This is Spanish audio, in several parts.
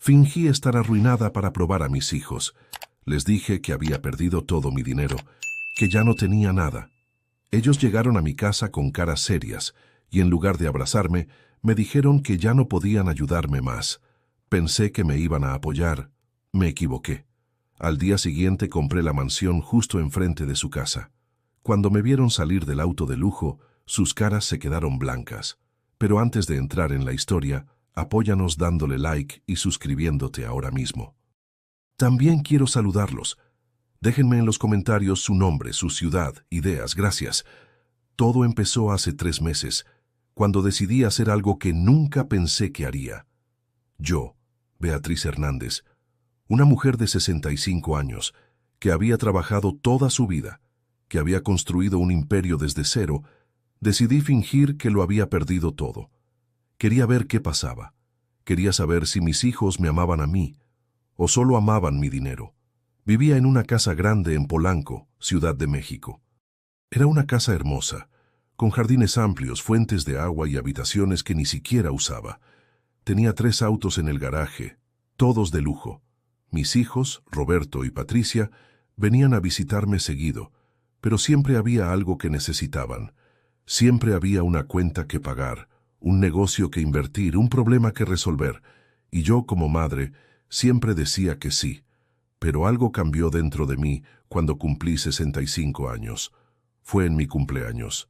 Fingí estar arruinada para probar a mis hijos. Les dije que había perdido todo mi dinero, que ya no tenía nada. Ellos llegaron a mi casa con caras serias y en lugar de abrazarme, me dijeron que ya no podían ayudarme más. Pensé que me iban a apoyar. Me equivoqué. Al día siguiente compré la mansión justo enfrente de su casa. Cuando me vieron salir del auto de lujo, sus caras se quedaron blancas. Pero antes de entrar en la historia, apóyanos dándole like y suscribiéndote ahora mismo. También quiero saludarlos. Déjenme en los comentarios su nombre, su ciudad, ideas, gracias. Todo empezó hace 3 meses, cuando decidí hacer algo que nunca pensé que haría. Yo, Beatriz Hernández, una mujer de 65 años, que había trabajado toda su vida, que había construido un imperio desde cero, decidí fingir que lo había perdido todo. Quería ver qué pasaba. Quería saber si mis hijos me amaban a mí, o solo amaban mi dinero. Vivía en una casa grande en Polanco, Ciudad de México. Era una casa hermosa, con jardines amplios, fuentes de agua y habitaciones que ni siquiera usaba. Tenía 3 autos en el garaje, todos de lujo. Mis hijos, Roberto y Patricia, venían a visitarme seguido, pero siempre había algo que necesitaban. Siempre había una cuenta que pagar, un negocio que invertir, un problema que resolver, y yo, como madre, siempre decía que sí. Pero algo cambió dentro de mí cuando cumplí 65 años. Fue en mi cumpleaños.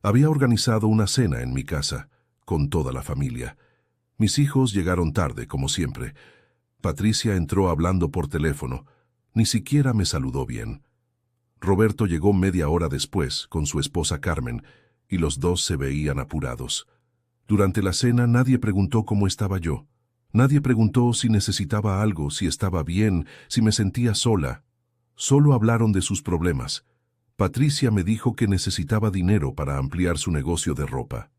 Había organizado una cena en mi casa, con toda la familia. Mis hijos llegaron tarde, como siempre. Patricia entró hablando por teléfono. Ni siquiera me saludó bien. Roberto llegó media hora después, con su esposa Carmen, y los dos se veían apurados. Durante la cena nadie preguntó cómo estaba yo. Nadie preguntó si necesitaba algo, si estaba bien, si me sentía sola. Solo hablaron de sus problemas. Patricia me dijo que necesitaba dinero para ampliar su negocio de ropa.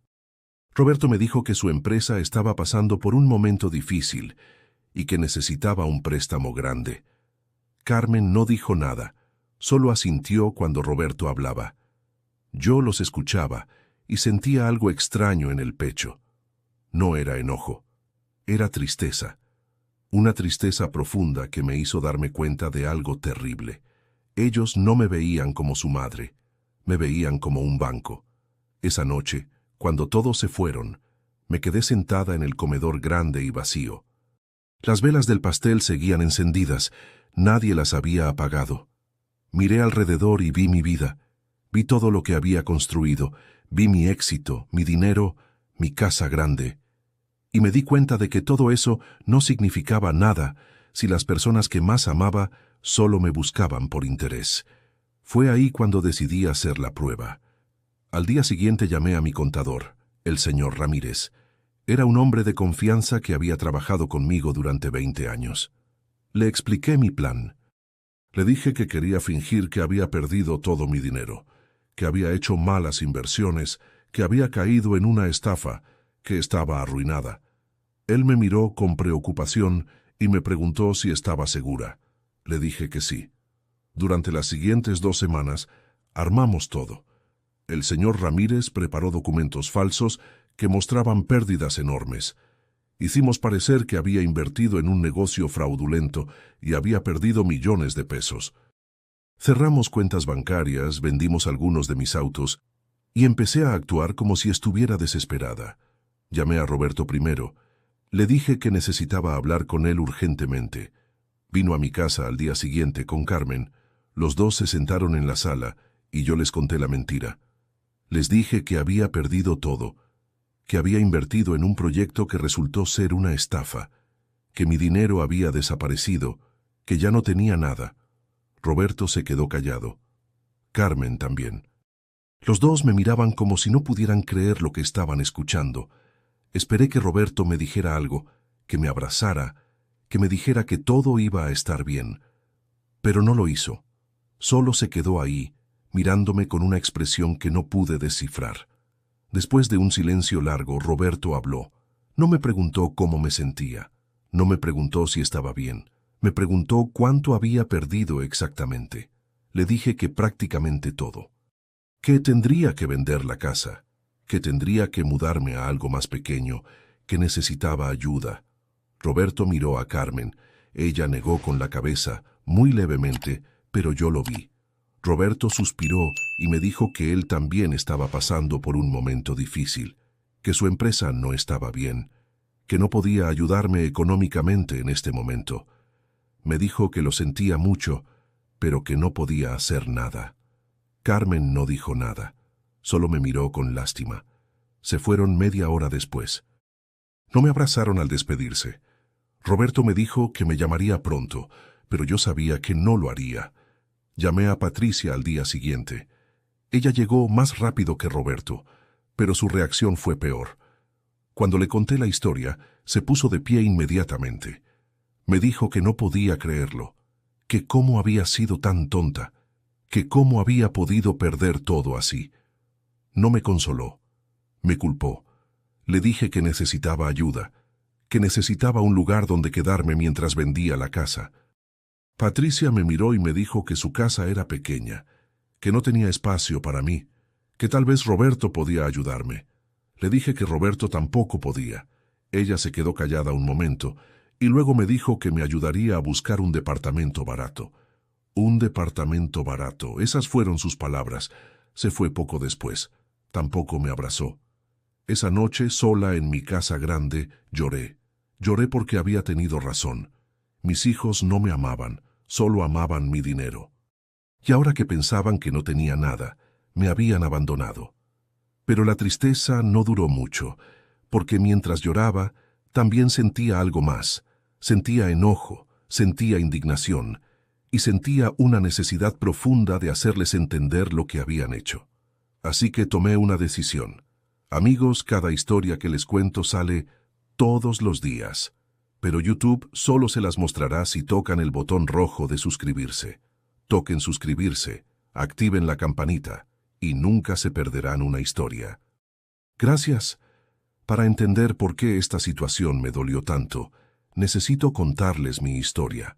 Roberto me dijo que su empresa estaba pasando por un momento difícil y que necesitaba un préstamo grande. Carmen no dijo nada, solo asintió cuando Roberto hablaba. Yo los escuchaba y sentía algo extraño en el pecho. No era enojo. Era tristeza, una tristeza profunda que me hizo darme cuenta de algo terrible. Ellos no me veían como su madre, me veían como un banco. Esa noche, cuando todos se fueron, me quedé sentada en el comedor grande y vacío. Las velas del pastel seguían encendidas, nadie las había apagado. Miré alrededor y vi mi vida, vi todo lo que había construido, vi mi éxito, mi dinero, mi casa grande. Y me di cuenta de que todo eso no significaba nada si las personas que más amaba solo me buscaban por interés. Fue ahí cuando decidí hacer la prueba. Al día siguiente llamé a mi contador, el señor Ramírez. Era un hombre de confianza que había trabajado conmigo durante 20 años. Le expliqué mi plan. Le dije que quería fingir que había perdido todo mi dinero, que había hecho malas inversiones, que había caído en una estafa, que estaba arruinada. Él me miró con preocupación y me preguntó si estaba segura. Le dije que sí. Durante las siguientes 2 semanas, armamos todo. El señor Ramírez preparó documentos falsos que mostraban pérdidas enormes. Hicimos parecer que había invertido en un negocio fraudulento y había perdido millones de pesos. Cerramos cuentas bancarias, vendimos algunos de mis autos y empecé a actuar como si estuviera desesperada. Llamé a Roberto primero. Le dije que necesitaba hablar con él urgentemente. Vino a mi casa al día siguiente con Carmen. Los dos se sentaron en la sala y yo les conté la mentira. Les dije que había perdido todo, que había invertido en un proyecto que resultó ser una estafa, que mi dinero había desaparecido, que ya no tenía nada. Roberto se quedó callado. Carmen también. Los dos me miraban como si no pudieran creer lo que estaban escuchando. Esperé que Roberto me dijera algo, que me abrazara, que me dijera que todo iba a estar bien. Pero no lo hizo. Solo se quedó ahí, mirándome con una expresión que no pude descifrar. Después de un silencio largo, Roberto habló. No me preguntó cómo me sentía. No me preguntó si estaba bien. Me preguntó cuánto había perdido exactamente. Le dije que prácticamente todo. Que tendría que vender la casa, que tendría que mudarme a algo más pequeño, que necesitaba ayuda. Roberto miró a Carmen. Ella negó con la cabeza, muy levemente, pero yo lo vi. Roberto suspiró y me dijo que él también estaba pasando por un momento difícil, que su empresa no estaba bien, que no podía ayudarme económicamente en este momento. Me dijo que lo sentía mucho, pero que no podía hacer nada. Carmen no dijo nada, solo me miró con lástima. Se fueron media hora después. No me abrazaron al despedirse. Roberto me dijo que me llamaría pronto, pero yo sabía que no lo haría. Llamé a Patricia al día siguiente. Ella llegó más rápido que Roberto, pero su reacción fue peor. Cuando le conté la historia, se puso de pie inmediatamente. Me dijo que no podía creerlo, que cómo había sido tan tonta, que cómo había podido perder todo así. No me consoló, me culpó. Le dije que necesitaba ayuda, que necesitaba un lugar donde quedarme mientras vendía la casa. Patricia me miró y me dijo que su casa era pequeña, que no tenía espacio para mí, que tal vez Roberto podía ayudarme. Le dije que Roberto tampoco podía. Ella se quedó callada un momento y luego me dijo que me ayudaría a buscar un departamento barato. Un departamento barato, esas fueron sus palabras. Se fue poco después. Tampoco me abrazó. Esa noche, sola en mi casa grande, lloré. Lloré porque había tenido razón. Mis hijos no me amaban, solo amaban mi dinero. Y ahora que pensaban que no tenía nada, me habían abandonado. Pero la tristeza no duró mucho, porque mientras lloraba, también sentía algo más. Sentía enojo, sentía indignación, y sentía una necesidad profunda de hacerles entender lo que habían hecho. Así que tomé una decisión. Amigos, cada historia que les cuento sale todos los días, pero YouTube solo se las mostrará si tocan el botón rojo de suscribirse. Toquen suscribirse, activen la campanita, y nunca se perderán una historia. Gracias. Para entender por qué esta situación me dolió tanto, necesito contarles mi historia.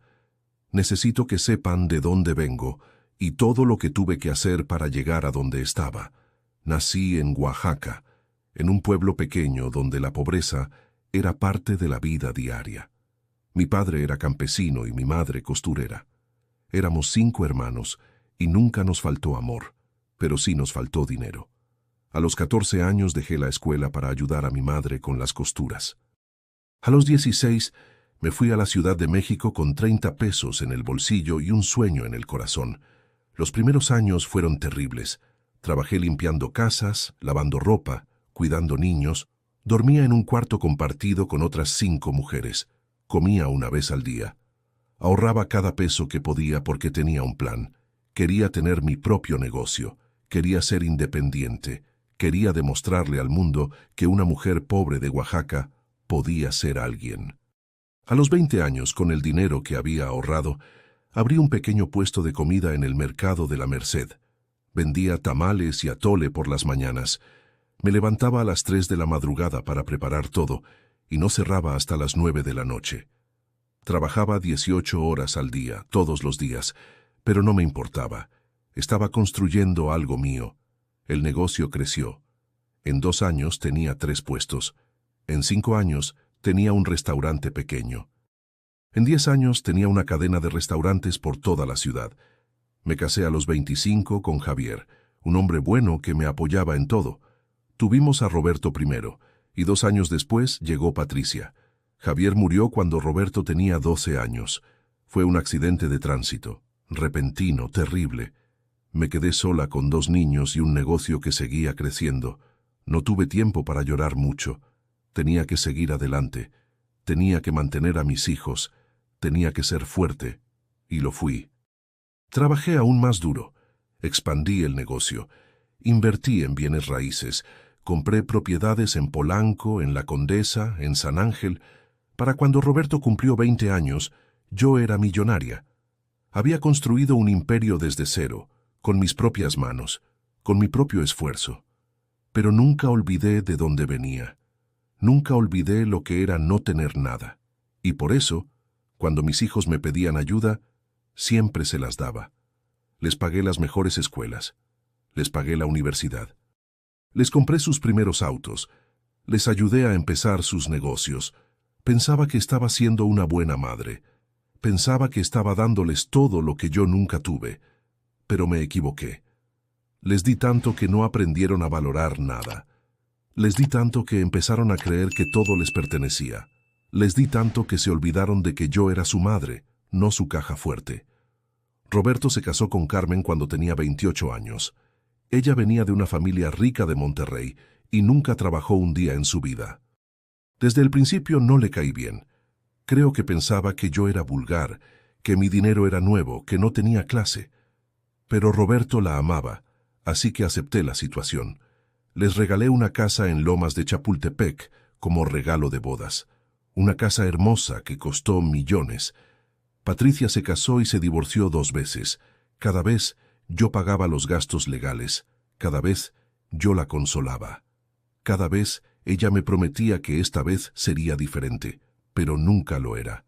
Necesito que sepan de dónde vengo y todo lo que tuve que hacer para llegar a donde estaba. Nací en Oaxaca, en un pueblo pequeño donde la pobreza era parte de la vida diaria. Mi padre era campesino y mi madre costurera. Éramos 5 hermanos y nunca nos faltó amor, pero sí nos faltó dinero. A los 14 años dejé la escuela para ayudar a mi madre con las costuras. A los 16 me fui a la Ciudad de México con 30 pesos en el bolsillo y un sueño en el corazón. Los primeros años fueron terribles. Trabajé limpiando casas, lavando ropa, cuidando niños. Dormía en un cuarto compartido con otras 5 mujeres. Comía una vez al día. Ahorraba cada peso que podía porque tenía un plan. Quería tener mi propio negocio. Quería ser independiente. Quería demostrarle al mundo que una mujer pobre de Oaxaca podía ser alguien. A los 20 años, con el dinero que había ahorrado, abrí un pequeño puesto de comida en el mercado de la Merced. Vendía tamales y atole por las mañanas. Me levantaba a las 3 de la madrugada para preparar todo y no cerraba hasta las 9 de la noche. Trabajaba 18 horas al día, todos los días, pero no me importaba. Estaba construyendo algo mío. El negocio creció. En 2 años tenía 3 puestos. En 5 años tenía un restaurante pequeño. En 10 años tenía una cadena de restaurantes por toda la ciudad. Me casé a los 25 con Javier, un hombre bueno que me apoyaba en todo. Tuvimos a Roberto primero, y 2 años después llegó Patricia. Javier murió cuando Roberto tenía 12 años. Fue un accidente de tránsito, repentino, terrible. Me quedé sola con 2 niños y un negocio que seguía creciendo. No tuve tiempo para llorar mucho. Tenía que seguir adelante. Tenía que mantener a mis hijos. Tenía que ser fuerte. Y lo fui. Trabajé aún más duro. Expandí el negocio. Invertí en bienes raíces. Compré propiedades en Polanco, en La Condesa, en San Ángel. Para cuando Roberto cumplió 20 años, yo era millonaria. Había construido un imperio desde cero, con mis propias manos, con mi propio esfuerzo. Pero nunca olvidé de dónde venía. Nunca olvidé lo que era no tener nada. Y por eso, cuando mis hijos me pedían ayuda, siempre se las daba. Les pagué las mejores escuelas. Les pagué la universidad. Les compré sus primeros autos. Les ayudé a empezar sus negocios. Pensaba que estaba siendo una buena madre. Pensaba que estaba dándoles todo lo que yo nunca tuve. Pero me equivoqué. Les di tanto que no aprendieron a valorar nada. Les di tanto que empezaron a creer que todo les pertenecía. Les di tanto que se olvidaron de que yo era su madre, no su caja fuerte. Roberto se casó con Carmen cuando tenía 28 años. Ella venía de una familia rica de Monterrey y nunca trabajó un día en su vida. Desde el principio no le caí bien. Creo que pensaba que yo era vulgar, que mi dinero era nuevo, que no tenía clase. Pero Roberto la amaba, así que acepté la situación. Les regalé una casa en Lomas de Chapultepec como regalo de bodas. Una casa hermosa que costó millones. Patricia se casó y se divorció 2 veces. Cada vez yo pagaba los gastos legales. Cada vez yo la consolaba. Cada vez ella me prometía que esta vez sería diferente, pero nunca lo era.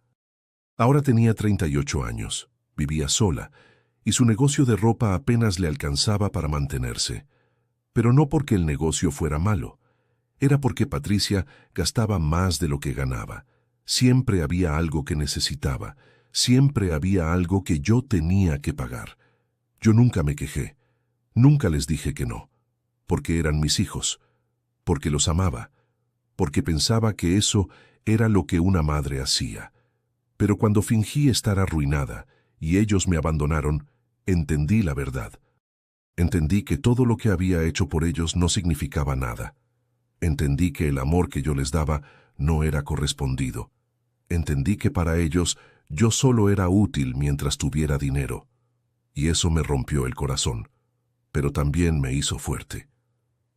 Ahora tenía 38 años, vivía sola, y su negocio de ropa apenas le alcanzaba para mantenerse. Pero no porque el negocio fuera malo. Era porque Patricia gastaba más de lo que ganaba. Siempre había algo que necesitaba. Siempre había algo que yo tenía que pagar. Yo nunca me quejé. Nunca les dije que no. Porque eran mis hijos. Porque los amaba. Porque pensaba que eso era lo que una madre hacía. Pero cuando fingí estar arruinada y ellos me abandonaron, entendí la verdad. Entendí que todo lo que había hecho por ellos no significaba nada. Entendí que el amor que yo les daba no era correspondido. Entendí que para ellos yo solo era útil mientras tuviera dinero. Y eso me rompió el corazón, pero también me hizo fuerte.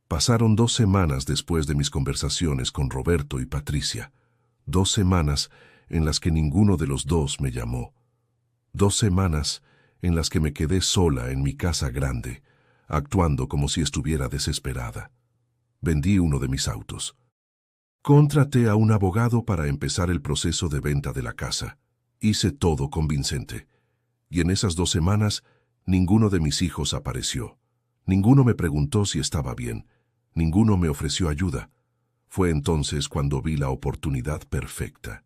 Pasaron 2 semanas después de mis conversaciones con Roberto y Patricia. 2 semanas en las que ninguno de los dos me llamó. 2 semanas en las que me quedé sola en mi casa grande, actuando como si estuviera desesperada. Vendí uno de mis autos. Contraté a un abogado para empezar el proceso de venta de la casa. Hice todo convincente. Y en esas 2 semanas, ninguno de mis hijos apareció. Ninguno me preguntó si estaba bien. Ninguno me ofreció ayuda. Fue entonces cuando vi la oportunidad perfecta.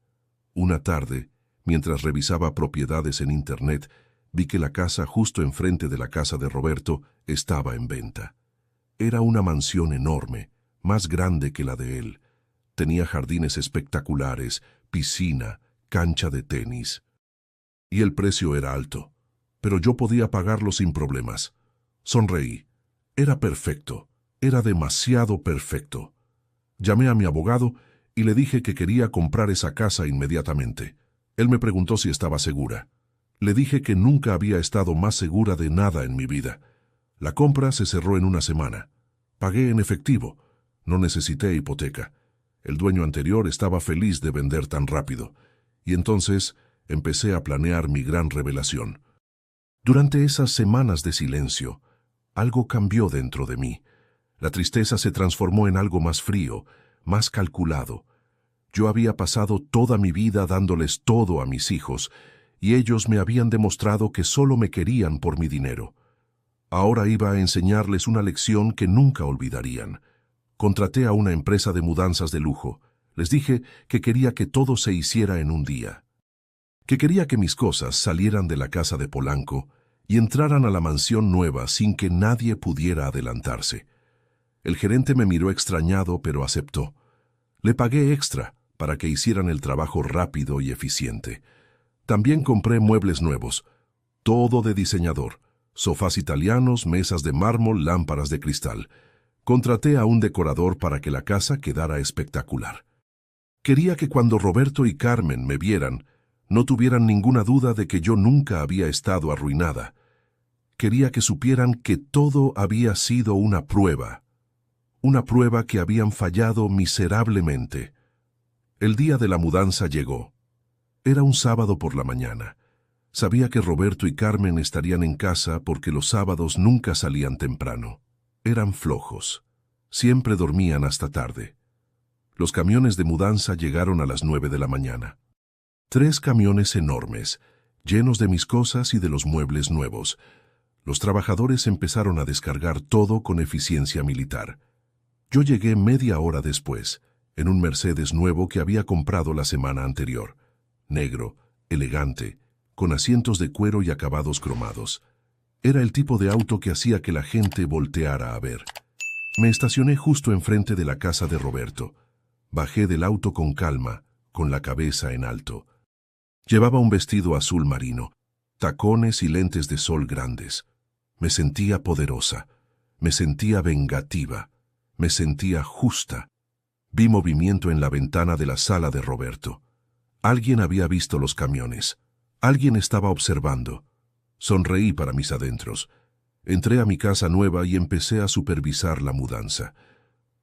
Una tarde, mientras revisaba propiedades en Internet, vi que la casa justo enfrente de la casa de Roberto estaba en venta. Era una mansión enorme, más grande que la de él. Tenía jardines espectaculares, piscina, cancha de tenis. Y el precio era alto, pero yo podía pagarlo sin problemas. Sonreí. Era perfecto. Era demasiado perfecto. Llamé a mi abogado y le dije que quería comprar esa casa inmediatamente. Él me preguntó si estaba segura. Le dije que nunca había estado más segura de nada en mi vida. La compra se cerró en 1 semana. Pagué en efectivo. No necesité hipoteca. El dueño anterior estaba feliz de vender tan rápido. Y entonces empecé a planear mi gran revelación. Durante esas semanas de silencio, algo cambió dentro de mí. La tristeza se transformó en algo más frío, más calculado. Yo había pasado toda mi vida dándoles todo a mis hijos, y ellos me habían demostrado que solo me querían por mi dinero. Ahora iba a enseñarles una lección que nunca olvidarían. Contraté a una empresa de mudanzas de lujo. Les dije que quería que todo se hiciera en un día. Que quería que mis cosas salieran de la casa de Polanco y entraran a la mansión nueva sin que nadie pudiera adelantarse. El gerente me miró extrañado, pero aceptó. Le pagué extra para que hicieran el trabajo rápido y eficiente. También compré muebles nuevos, todo de diseñador, sofás italianos, mesas de mármol, lámparas de cristal. Contraté a un decorador para que la casa quedara espectacular. Quería que cuando Roberto y Carmen me vieran, no tuvieran ninguna duda de que yo nunca había estado arruinada. Quería que supieran que todo había sido una prueba que habían fallado miserablemente. El día de la mudanza llegó. Era un sábado por la mañana. Sabía que Roberto y Carmen estarían en casa porque los sábados nunca salían temprano. Eran flojos. Siempre dormían hasta tarde. Los camiones de mudanza llegaron a las 9 de la mañana. 3 camiones enormes, llenos de mis cosas y de los muebles nuevos. Los trabajadores empezaron a descargar todo con eficiencia militar. Yo llegué media hora después. en un Mercedes nuevo que había comprado la semana anterior. Negro, elegante, con asientos de cuero y acabados cromados. Era el tipo de auto que hacía que la gente volteara a ver. Me estacioné justo enfrente de la casa de Roberto. Bajé del auto con calma, con la cabeza en alto. Llevaba un vestido azul marino, tacones y lentes de sol grandes. Me sentía poderosa, me sentía vengativa, me sentía justa. Vi movimiento en la ventana de la sala de Roberto. Alguien había visto los camiones. Alguien estaba observando. Sonreí para mis adentros. Entré a mi casa nueva y empecé a supervisar la mudanza.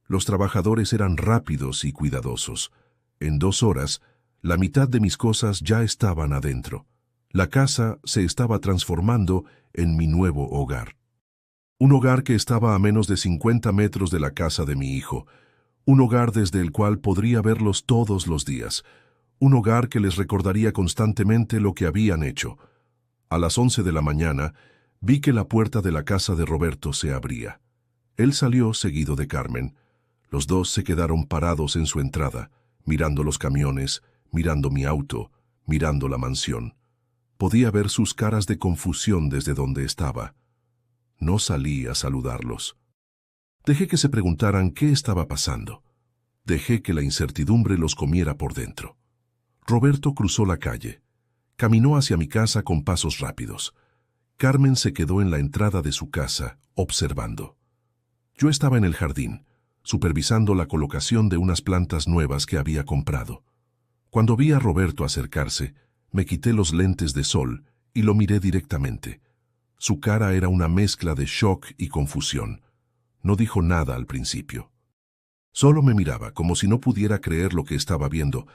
Los trabajadores eran rápidos y cuidadosos. En 2 horas, la mitad de mis cosas ya estaban adentro. La casa se estaba transformando en mi nuevo hogar. Un hogar que estaba a menos de 50 metros de la casa de mi hijo. Un hogar desde el cual podría verlos todos los días. Un hogar que les recordaría constantemente lo que habían hecho. A las 11 de la mañana, vi que la puerta de la casa de Roberto se abría. Él salió seguido de Carmen. Los dos se quedaron parados en su entrada, mirando los camiones, mirando mi auto, mirando la mansión. Podía ver sus caras de confusión desde donde estaba. No salí a saludarlos. Dejé que se preguntaran qué estaba pasando. Dejé que la incertidumbre los comiera por dentro. Roberto cruzó la calle. Caminó hacia mi casa con pasos rápidos. Carmen se quedó en la entrada de su casa, observando. Yo estaba en el jardín, supervisando la colocación de unas plantas nuevas que había comprado. Cuando vi a Roberto acercarse, me quité los lentes de sol y lo miré directamente. Su cara era una mezcla de shock y confusión. No dijo nada al principio. Solo me miraba, como si no pudiera creer lo que estaba viendo.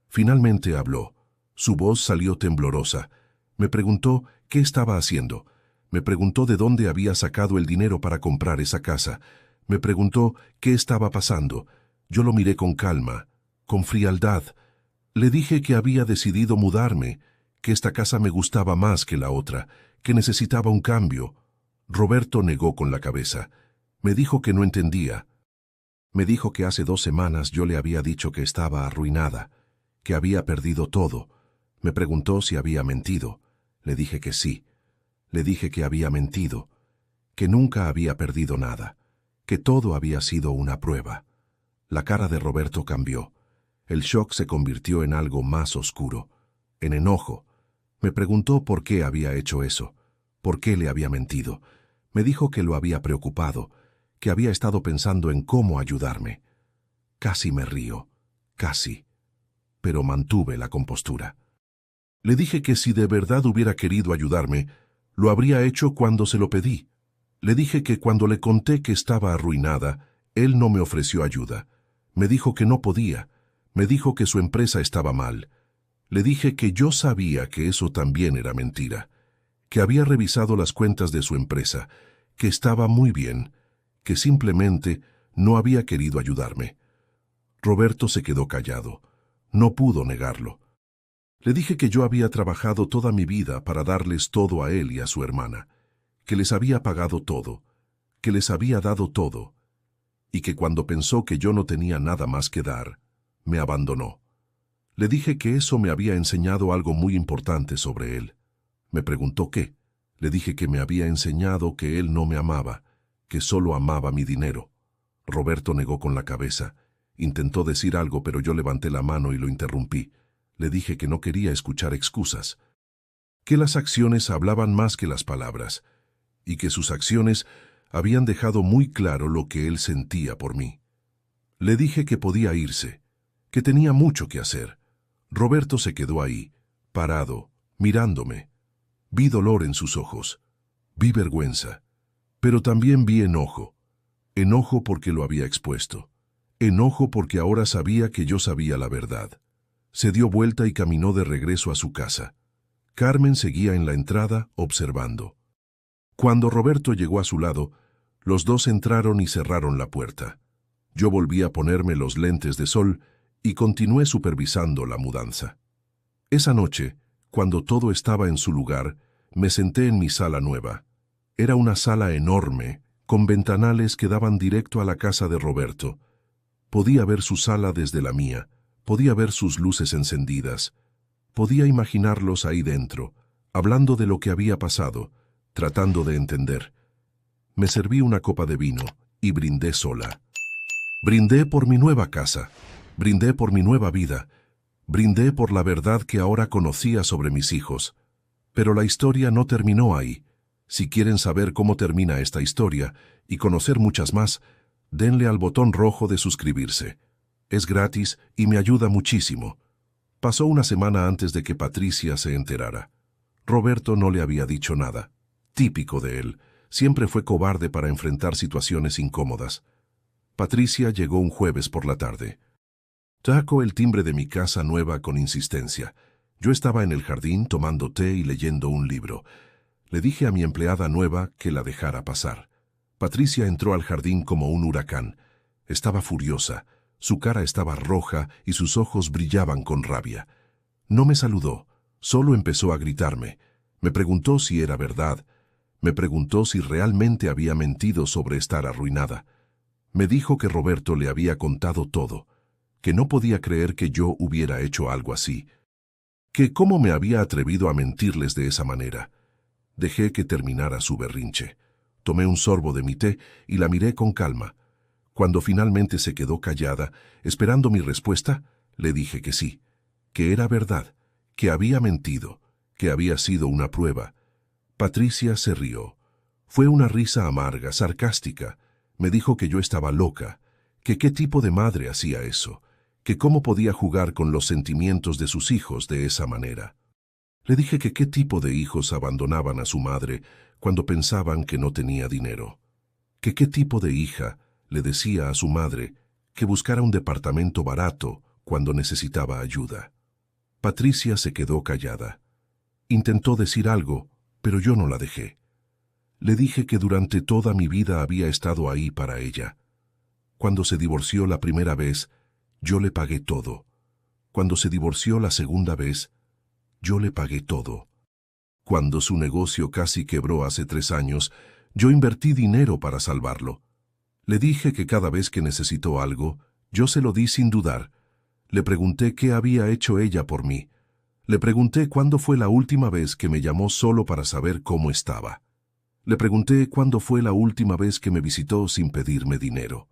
Finalmente habló. Su voz salió temblorosa. Me preguntó qué estaba haciendo. Me preguntó de dónde había sacado el dinero para comprar esa casa. Me preguntó qué estaba pasando. Yo lo miré con calma, con frialdad. Le dije que había decidido mudarme, que esta casa me gustaba más que la otra, que necesitaba un cambio. Roberto negó con la cabeza. Me dijo que no entendía. Me dijo que hace 2 semanas yo le había dicho que estaba arruinada, que había perdido todo. Me preguntó si había mentido. Le dije que sí. Le dije que había mentido, que nunca había perdido nada, que todo había sido una prueba. La cara de Roberto cambió. El shock se convirtió en algo más oscuro, en enojo. Me preguntó por qué había hecho eso, por qué le había mentido. Me dijo que lo había preocupado, que había estado pensando en cómo ayudarme. Casi me río, casi, pero mantuve la compostura. Le dije que si de verdad hubiera querido ayudarme, lo habría hecho cuando se lo pedí. Le dije que cuando le conté que estaba arruinada, él no me ofreció ayuda. Me dijo que no podía. Me dijo que su empresa estaba mal. Le dije que yo sabía que eso también era mentira, que había revisado las cuentas de su empresa, que estaba muy bien, que simplemente no había querido ayudarme. Roberto se quedó callado. No pudo negarlo. Le dije que yo había trabajado toda mi vida para darles todo a él y a su hermana, que les había pagado todo, que les había dado todo, y que cuando pensó que yo no tenía nada más que dar, me abandonó. Le dije que eso me había enseñado algo muy importante sobre él. Me preguntó qué. Le dije que me había enseñado que él no me amaba, que solo amaba mi dinero. Roberto negó con la cabeza. Intentó decir algo, pero yo levanté la mano y lo interrumpí. Le dije que no quería escuchar excusas, que las acciones hablaban más que las palabras, y que sus acciones habían dejado muy claro lo que él sentía por mí. Le dije que podía irse, que tenía mucho que hacer. Roberto se quedó ahí, parado, mirándome. Vi dolor en sus ojos, vi vergüenza, pero también vi enojo. Enojo porque lo había expuesto, enojo porque ahora sabía que yo sabía la verdad. Se dio vuelta y caminó de regreso a su casa. Carmen seguía en la entrada, observando. Cuando Roberto llegó a su lado, los dos entraron y cerraron la puerta. Yo volví a ponerme los lentes de sol y continué supervisando la mudanza. Esa noche, cuando todo estaba en su lugar, me senté en mi sala nueva. Era una sala enorme, con ventanales que daban directo a la casa de Roberto. Podía ver su sala desde la mía, podía ver sus luces encendidas, podía imaginarlos ahí dentro, hablando de lo que había pasado, tratando de entender. Me serví una copa de vino y brindé sola. Brindé por mi nueva casa, brindé por mi nueva vida, brindé por la verdad que ahora conocía sobre mis hijos. Pero la historia no terminó ahí. Si quieren saber cómo termina esta historia y conocer muchas más, denle al botón rojo de suscribirse. Es gratis y me ayuda muchísimo. Pasó una semana antes de que Patricia se enterara. Roberto no le había dicho nada. Típico de él. Siempre fue cobarde para enfrentar situaciones incómodas. Patricia llegó un jueves por la tarde. Tocó el timbre de mi casa nueva con insistencia. Yo estaba en el jardín tomando té y leyendo un libro. Le dije a mi empleada nueva que la dejara pasar. Patricia entró al jardín como un huracán. Estaba furiosa. Su cara estaba roja y sus ojos brillaban con rabia. No me saludó, solo empezó a gritarme. Me preguntó si era verdad. Me preguntó si realmente había mentido sobre estar arruinada. Me dijo que Roberto le había contado todo, que no podía creer que yo hubiera hecho algo así, que cómo me había atrevido a mentirles de esa manera. Dejé que terminara su berrinche. Tomé un sorbo de mi té y la miré con calma. Cuando finalmente se quedó callada, esperando mi respuesta, le dije que sí, que era verdad, que había mentido, que había sido una prueba. Patricia se rió. Fue una risa amarga, sarcástica. Me dijo que yo estaba loca, que qué tipo de madre hacía eso, que cómo podía jugar con los sentimientos de sus hijos de esa manera. Le dije que qué tipo de hijos abandonaban a su madre cuando pensaban que no tenía dinero, que qué tipo de hija le decía a su madre que buscara un departamento barato cuando necesitaba ayuda. Patricia se quedó callada. Intentó decir algo, pero yo no la dejé. Le dije que durante toda mi vida había estado ahí para ella. Cuando se divorció la primera vez, yo le pagué todo. Cuando se divorció la segunda vez, yo le pagué todo. Cuando su negocio casi quebró hace 3 años, yo invertí dinero para salvarlo. Le dije que cada vez que necesitó algo, yo se lo di sin dudar. Le pregunté qué había hecho ella por mí. Le pregunté cuándo fue la última vez que me llamó solo para saber cómo estaba. Le pregunté cuándo fue la última vez que me visitó sin pedirme dinero.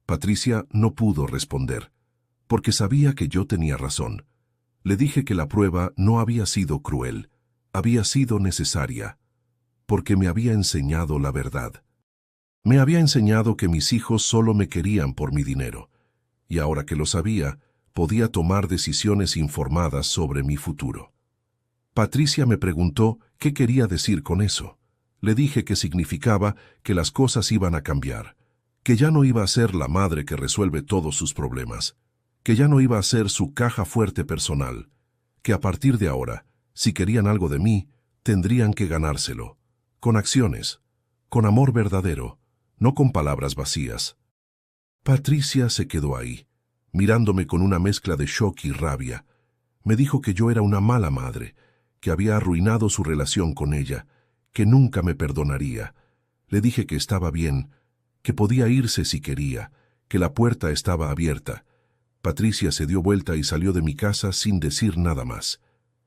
Patricia no pudo responder, porque sabía que yo tenía razón. Le dije que la prueba no había sido cruel, había sido necesaria, porque me había enseñado la verdad. Me había enseñado que mis hijos solo me querían por mi dinero, y ahora que lo sabía, podía tomar decisiones informadas sobre mi futuro. Patricia me preguntó qué quería decir con eso. Le dije que significaba que las cosas iban a cambiar, que ya no iba a ser la madre que resuelve todos sus problemas, que ya no iba a ser su caja fuerte personal, que a partir de ahora, si querían algo de mí, tendrían que ganárselo, con acciones, con amor verdadero, no con palabras vacías. Patricia se quedó ahí, mirándome con una mezcla de shock y rabia. Me dijo que yo era una mala madre, que había arruinado su relación con ella, que nunca me perdonaría. Le dije que estaba bien, que podía irse si quería, que la puerta estaba abierta. Patricia se dio vuelta y salió de mi casa sin decir nada más.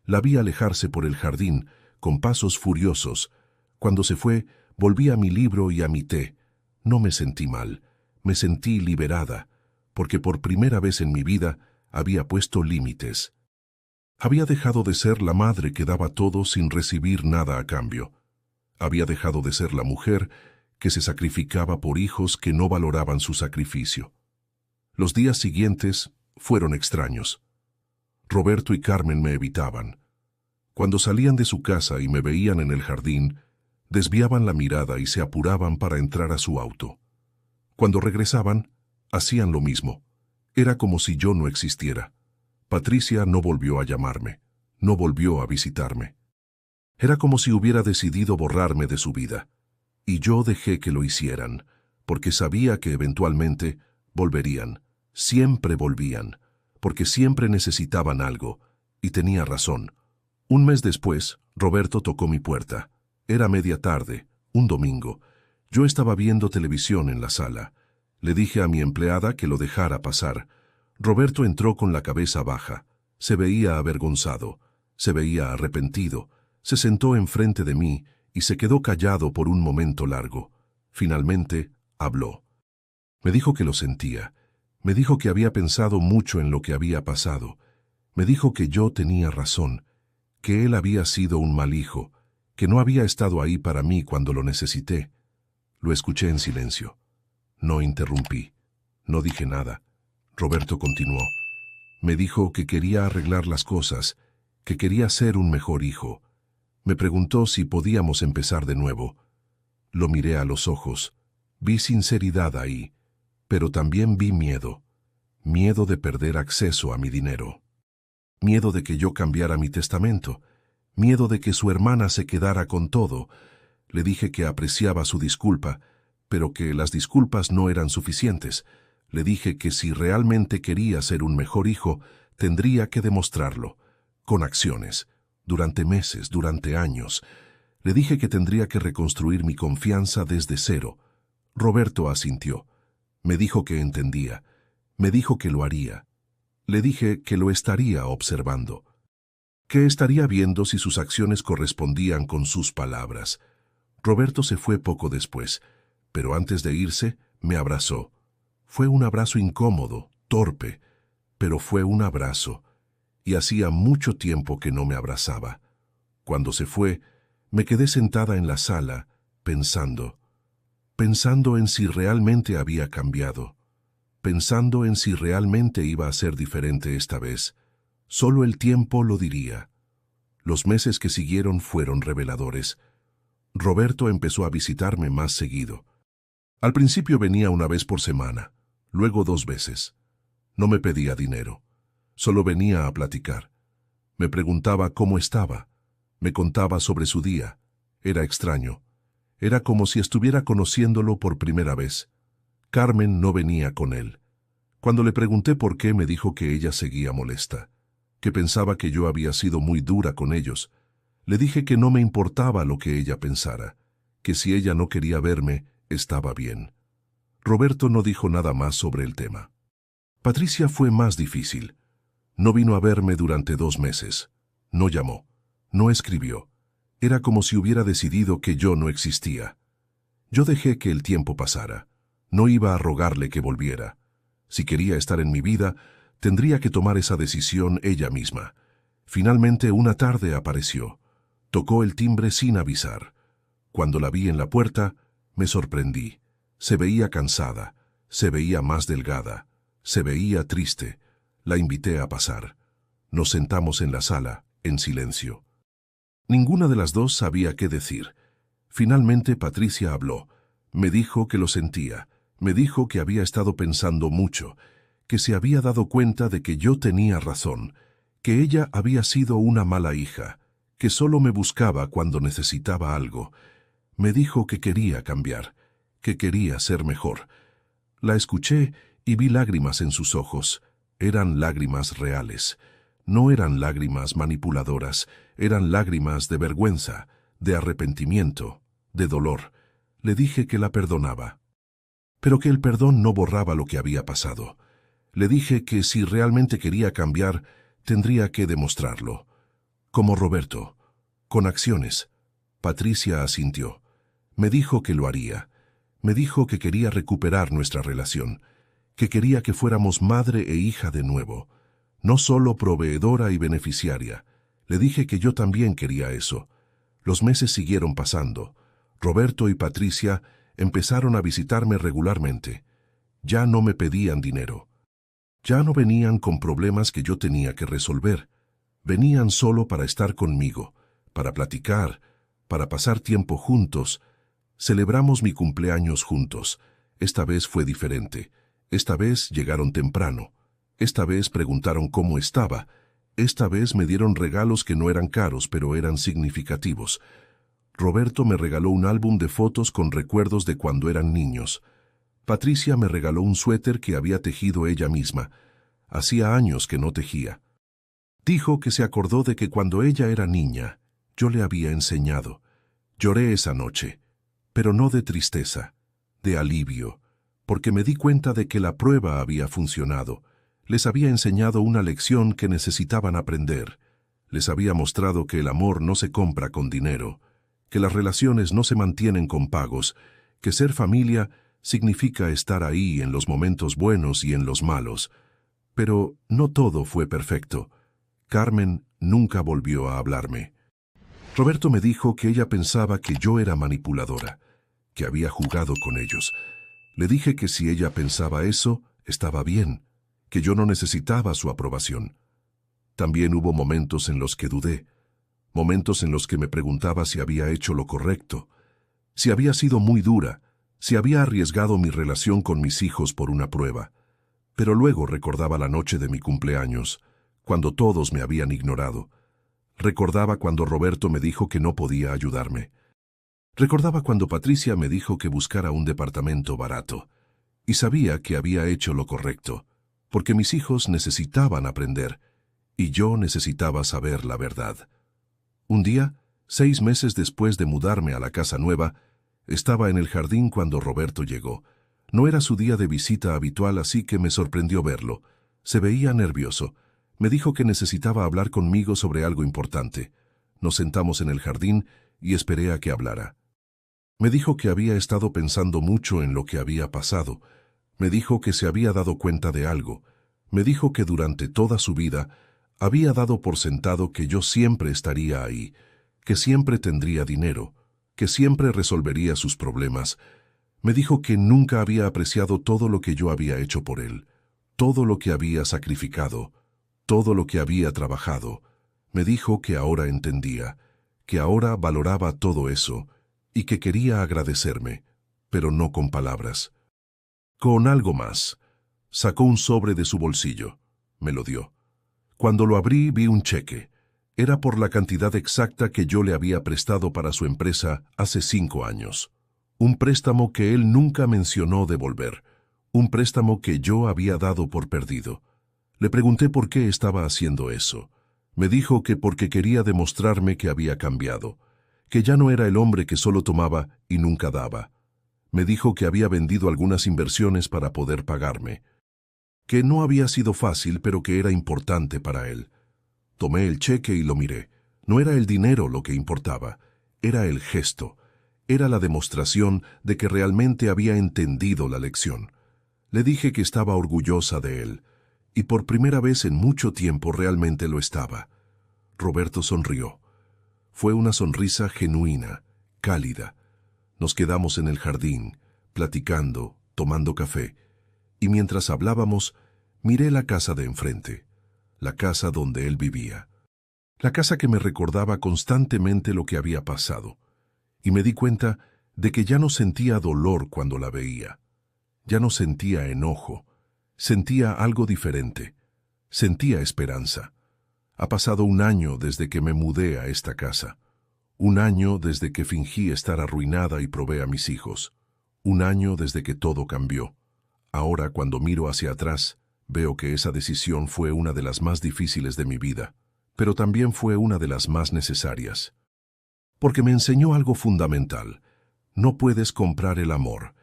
La vi alejarse por el jardín, con pasos furiosos. Cuando se fue, volví a mi libro y a mi té. No me sentí mal, me sentí liberada, porque por primera vez en mi vida había puesto límites. Había dejado de ser la madre que daba todo sin recibir nada a cambio. Había dejado de ser la mujer que se sacrificaba por hijos que no valoraban su sacrificio. Los días siguientes fueron extraños. Roberto y Carmen me evitaban. Cuando salían de su casa y me veían en el jardín, desviaban la mirada y se apuraban para entrar a su auto. Cuando regresaban, hacían lo mismo. Era como si yo no existiera. Patricia no volvió a llamarme, no volvió a visitarme. Era como si hubiera decidido borrarme de su vida. Y yo dejé que lo hicieran, porque sabía que eventualmente volverían, siempre volvían, porque siempre necesitaban algo, y tenía razón. Un mes después, Roberto tocó mi puerta. Era media tarde, un domingo. Yo estaba viendo televisión en la sala. Le dije a mi empleada que lo dejara pasar. Roberto entró con la cabeza baja. Se veía avergonzado, se veía arrepentido. Se sentó enfrente de mí y se quedó callado por un momento largo. Finalmente, habló. Me dijo que lo sentía. Me dijo que había pensado mucho en lo que había pasado. Me dijo que yo tenía razón, que él había sido un mal hijo, que no había estado ahí para mí cuando lo necesité. Lo escuché en silencio. No interrumpí. No dije nada. Roberto continuó. Me dijo que quería arreglar las cosas, que quería ser un mejor hijo. Me preguntó si podíamos empezar de nuevo. Lo miré a los ojos. Vi sinceridad ahí, pero también vi miedo. Miedo de perder acceso a mi dinero. Miedo de que yo cambiara mi testamento. Miedo de que su hermana se quedara con todo. Le dije que apreciaba su disculpa, pero que las disculpas no eran suficientes. Le dije que si realmente quería ser un mejor hijo, tendría que demostrarlo, con acciones, durante meses, durante años. Le dije que tendría que reconstruir mi confianza desde cero. Roberto asintió. Me dijo que entendía. Me dijo que lo haría. Le dije que lo estaría observando, que estaría viendo si sus acciones correspondían con sus palabras. Roberto se fue poco después, pero antes de irse, me abrazó. Fue un abrazo incómodo, torpe, pero fue un abrazo, y hacía mucho tiempo que no me abrazaba. Cuando se fue, me quedé sentada en la sala, pensando en si realmente había cambiado, pensando en si realmente iba a ser diferente esta vez. Solo el tiempo lo diría. Los meses que siguieron fueron reveladores. Roberto empezó a visitarme más seguido. Al principio venía una vez por semana, luego 2 veces. No me pedía dinero, solo venía a platicar. Me preguntaba cómo estaba, me contaba sobre su día. Era extraño. Era como si estuviera conociéndolo por primera vez. Carmen no venía con él. Cuando le pregunté por qué, me dijo que ella seguía molesta, que pensaba que yo había sido muy dura con ellos. Le dije que no me importaba lo que ella pensara, que si ella no quería verme, estaba bien. Roberto no dijo nada más sobre el tema. Patricia fue más difícil. No vino a verme durante 2 meses. No llamó. No escribió. Era como si hubiera decidido que yo no existía. Yo dejé que el tiempo pasara. No iba a rogarle que volviera. Si quería estar en mi vida, tendría que tomar esa decisión ella misma. Finalmente, una tarde apareció. Tocó el timbre sin avisar. Cuando la vi en la puerta, me sorprendí. Se veía cansada, se veía más delgada, se veía triste. La invité a pasar. Nos sentamos en la sala, en silencio. Ninguna de las dos sabía qué decir. Finalmente Patricia habló. Me dijo que lo sentía. Me dijo que había estado pensando mucho, que se había dado cuenta de que yo tenía razón, que ella había sido una mala hija, que solo me buscaba cuando necesitaba algo. Me dijo que quería cambiar, que quería ser mejor. La escuché y vi lágrimas en sus ojos. Eran lágrimas reales. No eran lágrimas manipuladoras, eran lágrimas de vergüenza, de arrepentimiento, de dolor. Le dije que la perdonaba, pero que el perdón no borraba lo que había pasado. Le dije que si realmente quería cambiar, tendría que demostrarlo. Como Roberto, con acciones. Patricia asintió. Me dijo que lo haría. Me dijo que quería recuperar nuestra relación, que quería que fuéramos madre e hija de nuevo, no solo proveedora y beneficiaria. Le dije que yo también quería eso. Los meses siguieron pasando. Roberto y Patricia empezaron a visitarme regularmente. Ya no me pedían dinero. Ya no venían con problemas que yo tenía que resolver. Venían solo para estar conmigo, para platicar, para pasar tiempo juntos. Celebramos mi cumpleaños juntos. Esta vez fue diferente. Esta vez llegaron temprano. Esta vez preguntaron cómo estaba. Esta vez me dieron regalos que no eran caros, pero eran significativos. Roberto me regaló un álbum de fotos con recuerdos de cuando eran niños. Patricia me regaló un suéter que había tejido ella misma. Hacía años que no tejía. Dijo que se acordó de que cuando ella era niña, yo le había enseñado. Lloré esa noche, pero no de tristeza, de alivio. porque me di cuenta de que la prueba había funcionado. Les había enseñado una lección que necesitaban aprender. Les había mostrado que el amor no se compra con dinero, que las relaciones no se mantienen con pagos, que ser familia significa estar ahí en los momentos buenos y en los malos. Pero no todo fue perfecto. Carmen nunca volvió a hablarme. Roberto me dijo que ella pensaba que yo era manipuladora, que había jugado con ellos. Le dije que si ella pensaba eso, estaba bien, que yo no necesitaba su aprobación. También hubo momentos en los que dudé, momentos en los que me preguntaba si había hecho lo correcto, si había sido muy dura, si había arriesgado mi relación con mis hijos por una prueba. Pero luego recordaba la noche de mi cumpleaños, cuando todos me habían ignorado. Recordaba cuando Roberto me dijo que no podía ayudarme. Recordaba cuando Patricia me dijo que buscara un departamento barato. Y sabía que había hecho lo correcto, porque mis hijos necesitaban aprender, y yo necesitaba saber la verdad. Un día, 6 meses después de mudarme a la casa nueva, estaba en el jardín cuando Roberto llegó. No era su día de visita habitual, así que me sorprendió verlo. Se veía nervioso. Me dijo que necesitaba hablar conmigo sobre algo importante. Nos sentamos en el jardín y esperé a que hablara. Me dijo que había estado pensando mucho en lo que había pasado. Me dijo que se había dado cuenta de algo. Me dijo que durante toda su vida había dado por sentado que yo siempre estaría ahí, que siempre tendría dinero, que siempre resolvería sus problemas. Me dijo que nunca había apreciado todo lo que yo había hecho por él, todo lo que había sacrificado, todo lo que había trabajado. Me dijo que ahora entendía, que ahora valoraba todo eso y que quería agradecerme, pero no con palabras. Con algo más. Sacó un sobre de su bolsillo. Me lo dio. Cuando lo abrí vi un cheque. Era por la cantidad exacta que yo le había prestado para su empresa hace 5 años. Un préstamo que él nunca mencionó devolver. Un préstamo que yo había dado por perdido. Le pregunté por qué estaba haciendo eso. Me dijo que porque quería demostrarme que había cambiado, que ya no era el hombre que solo tomaba y nunca daba. Me dijo que había vendido algunas inversiones para poder pagarme, que no había sido fácil, pero que era importante para él. Tomé el cheque y lo miré. No era el dinero lo que importaba, era el gesto, era la demostración de que realmente había entendido la lección. Le dije que estaba orgullosa de él, y por primera vez en mucho tiempo realmente lo estaba. Roberto sonrió. Fue una sonrisa genuina, cálida. Nos quedamos en el jardín, platicando, tomando café, y mientras hablábamos, miré la casa de enfrente, la casa donde él vivía, la casa que me recordaba constantemente lo que había pasado, y me di cuenta de que ya no sentía dolor cuando la veía, ya no sentía enojo, sentía algo diferente, sentía esperanza. Ha pasado 1 año desde que me mudé a esta casa. 1 año desde que fingí estar arruinada y probé a mis hijos. 1 año desde que todo cambió. Ahora, cuando miro hacia atrás, veo que esa decisión fue una de las más difíciles de mi vida, pero también fue una de las más necesarias. Porque me enseñó algo fundamental. No puedes comprar el amor.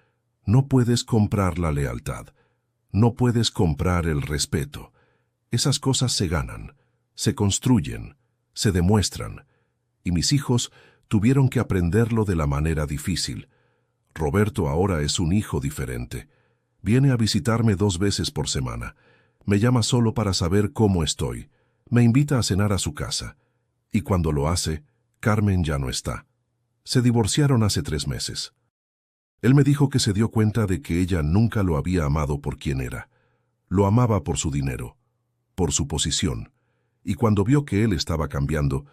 No puedes comprar la lealtad. No puedes comprar el respeto. Esas cosas se ganan, se construyen, se demuestran. Y mis hijos tuvieron que aprenderlo de la manera difícil. Roberto ahora es un hijo diferente. Viene a visitarme 2 veces por semana. Me llama solo para saber cómo estoy. Me invita a cenar a su casa. Y cuando lo hace, Carmen ya no está. Se divorciaron hace 3 meses. Él me dijo que se dio cuenta de que ella nunca lo había amado por quien era. Lo amaba por su dinero, por su posición. Y cuando vio que él estaba cambiando,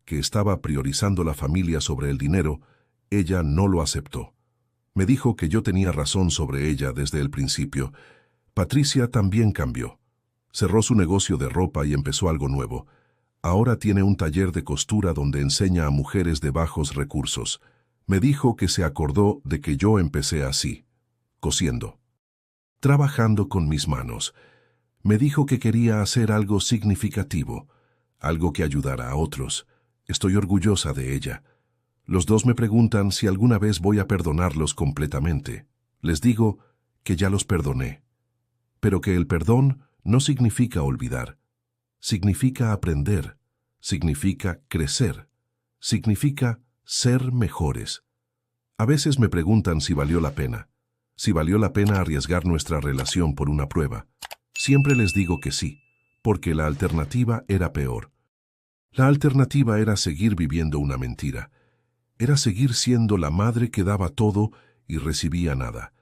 que estaba priorizando la familia sobre el dinero, ella no lo aceptó. Me dijo que yo tenía razón sobre ella desde el principio. Patricia también cambió. Cerró su negocio de ropa y empezó algo nuevo. Ahora tiene un taller de costura donde enseña a mujeres de bajos recursos. Me dijo que se acordó de que yo empecé así, cosiendo, trabajando con mis manos. Me dijo que quería hacer algo significativo, algo que ayudara a otros. Estoy orgullosa de ella. Los dos me preguntan si alguna vez voy a perdonarlos completamente. Les digo que ya los perdoné, pero que el perdón no significa olvidar, significa aprender, significa crecer, significa ser mejores. A veces me preguntan si valió la pena arriesgar nuestra relación por una prueba. Siempre les digo que sí, porque la alternativa era peor. La alternativa era seguir viviendo una mentira. Era seguir siendo la madre que daba todo y recibía nada.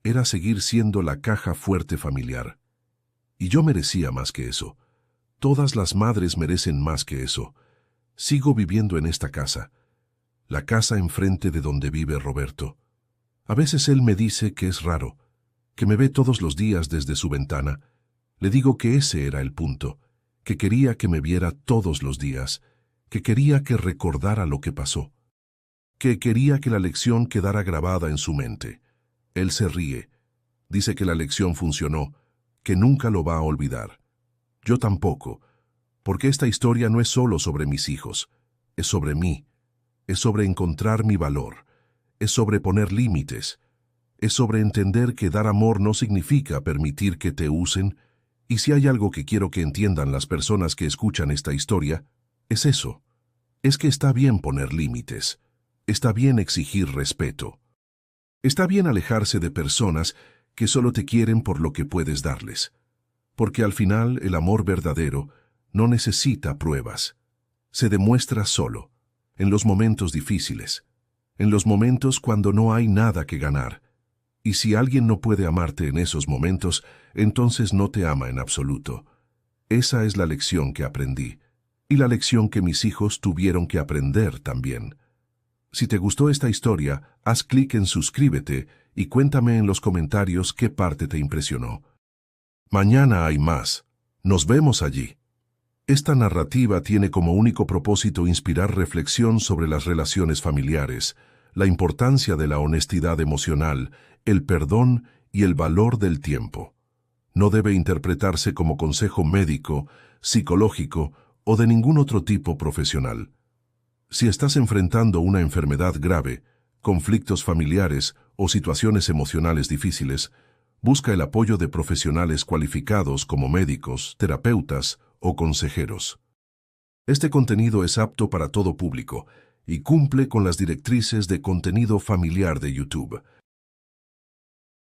Era seguir siendo la caja fuerte familiar. Y yo merecía más que eso. Todas las madres merecen más que eso. Sigo viviendo en esta casa, la casa enfrente de donde vive Roberto. A veces él me dice que es raro, que me ve todos los días desde su ventana. Le digo que ese era el punto, que quería que me viera todos los días, que quería que recordara lo que pasó, que quería que la lección quedara grabada en su mente. Él se ríe, dice que la lección funcionó, que nunca lo va a olvidar. Yo tampoco, porque esta historia no es solo sobre mis hijos, es sobre mí, es sobre encontrar mi valor, es sobre poner límites, es sobre entender que dar amor no significa permitir que te usen, y si hay algo que quiero que entiendan las personas que escuchan esta historia, es eso, es que está bien poner límites, está bien exigir respeto, está bien alejarse de personas que solo te quieren por lo que puedes darles, porque al final el amor verdadero no necesita pruebas, se demuestra solo, en los momentos difíciles, en los momentos cuando no hay nada que ganar. Y si alguien no puede amarte en esos momentos, entonces no te ama en absoluto. Esa es la lección que aprendí, y la lección que mis hijos tuvieron que aprender también. Si te gustó esta historia, haz clic en suscríbete y cuéntame en los comentarios qué parte te impresionó. Mañana hay más. Nos vemos allí. Esta narrativa tiene como único propósito inspirar reflexión sobre las relaciones familiares, la importancia de la honestidad emocional, el perdón y el valor del tiempo. No debe interpretarse como consejo médico, psicológico o de ningún otro tipo profesional. Si estás enfrentando una enfermedad grave, conflictos familiares o situaciones emocionales difíciles, busca el apoyo de profesionales cualificados como médicos, terapeutas o consejeros. Este contenido es apto para todo público y cumple con las directrices de contenido familiar de YouTube.